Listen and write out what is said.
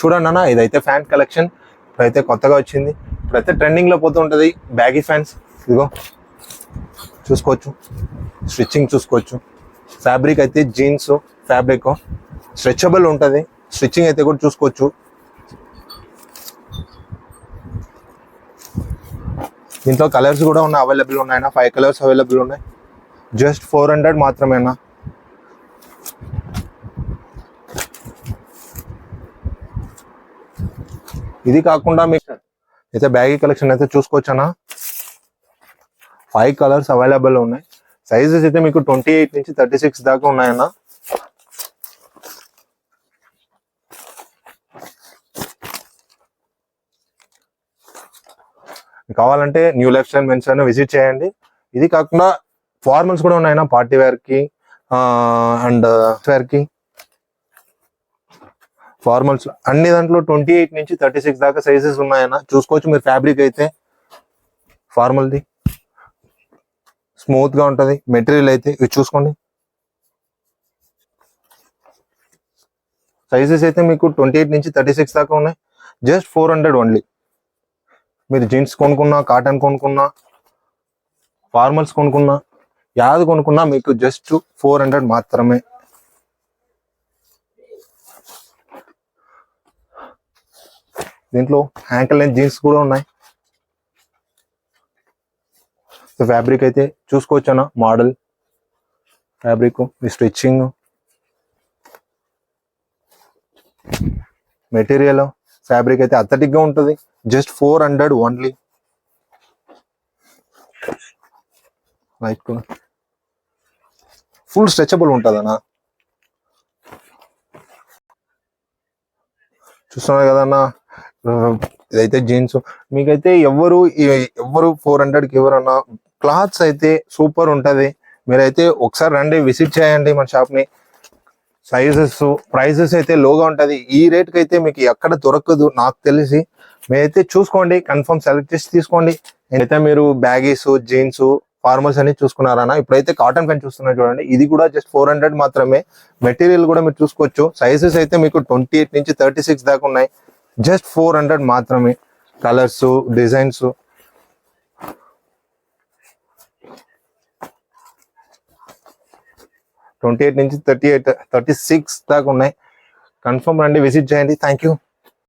చూడండి అన్న, ఇదైతే ఫ్యాన్ కలెక్షన్ ఇప్పుడైతే కొత్తగా వచ్చింది. ఇప్పుడైతే ట్రెండింగ్లో పోతూ ఉంటుంది బ్యాగీ ఫ్యాన్స్. ఇదిగో చూసుకోవచ్చు, స్టిచ్చింగ్ చూసుకోవచ్చు. ఫ్యాబ్రిక్ అయితే జీన్స్ ఫ్యాబ్రిక్, స్ట్రెచబుల్ ఉంటుంది. స్టిచ్చింగ్ అయితే కూడా చూసుకోవచ్చు. దీంట్లో కలర్స్ కూడా ఉన్నాయి, అవైలబుల్ ఉన్నాయన్నా. 5 కలర్స్ అవైలబుల్ ఉన్నాయి. జస్ట్ 400 మాత్రమేనా. ఇది కాకుండా మీకు అయితే బ్యాగీ కలెక్షన్ అయితే చూసుకోవచ్చనా. 5 కలర్స్ అవైలబుల్ ఉన్నాయి. సైజెస్ అయితే మీకు 28 నుంచి 36 దాకా ఉన్నాయన్నా. కావాలంటే న్యూ లైఫ్ స్టైల్ మెన్స్ అని విజిట్ చేయండి. ఇది కాకుండా ఫార్మల్స్ కూడా ఉన్నాయన్నా, పార్టీ వేర్ కి అండ్ వేర్ కి ఫార్మల్స్ అన్ని దాంట్లో 28 నుంచి 36 దాకా సైజెస్ ఉన్నాయన్నా. చూసుకోవచ్చు మీరు. ఫ్యాబ్రిక్ అయితే ఫార్మల్ది స్మూత్ గా ఉంటది. మెటీరియల్ అయితే ఇది చూసుకోండి. సైజెస్ అయితే మీకు 28 నుంచి 36 దాకా ఉన్నాయి. Just 400 only. మీరు జీన్స్ కొనుక్కున్నా, కాటన్ కొనుక్కున్నా, ఫార్మల్స్ కొనుక్కున్నా, యాది కొనుక్కున్నా మీకు జస్ట్ 400 మాత్రమే. దీంట్లో యాంకిల్ లెంత్ జీన్స్ కూడా ఉన్నాయి. ఫ్యాబ్రిక్ అయితే చూసుకోవచ్చనా. Model fabric, stitching, material, fabric అయితే అథెంటిక్ గా ఉంటుంది. Just 400 only. లైట్ కూడా ఫుల్ స్ట్రెచబుల్ ఉంటుంది అన్న. చూస్తున్నారు కదన్నా. ఇదైతే జీన్స్. మీకైతే ఎవరు 400కి ఎవరన్నా. క్లాత్స్ అయితే సూపర్ ఉంటది. మీరైతే ఒకసారి రండి, విజిట్ చేయండి మన షాప్ ని. సైజెస్ ప్రైజెస్ అయితే లోగా ఉంటది. ఈ రేట్ కి అయితే మీకు ఎక్కడ దొరకదు నాకు తెలిసి. మీరైతే చూసుకోండి, కన్ఫర్మ్ సెలెక్ట్ చేసి తీసుకోండి. అయితే మీరు బ్యాగీస్, జీన్స్, ఫార్మల్స్ అన్ని చూసుకున్నారన్నా. ఇప్పుడైతే కాటన్ ప్యాంట్ చూస్తున్నారు చూడండి. ఇది కూడా జస్ట్ 400 మాత్రమే. మెటీరియల్ కూడా మీరు చూసుకోవచ్చు. సైజెస్ అయితే మీకు 28 నుంచి 36 దాకా ఉన్నాయి. జస్ట్ 400 మాత్రమే. కలర్స్, డిజైన్స్, ట్వంటీ 28 నుంచి 36 దాకా ఉన్నాయి. కన్ఫర్మ్ రండి, విజిట్ చేయండి. Thank you.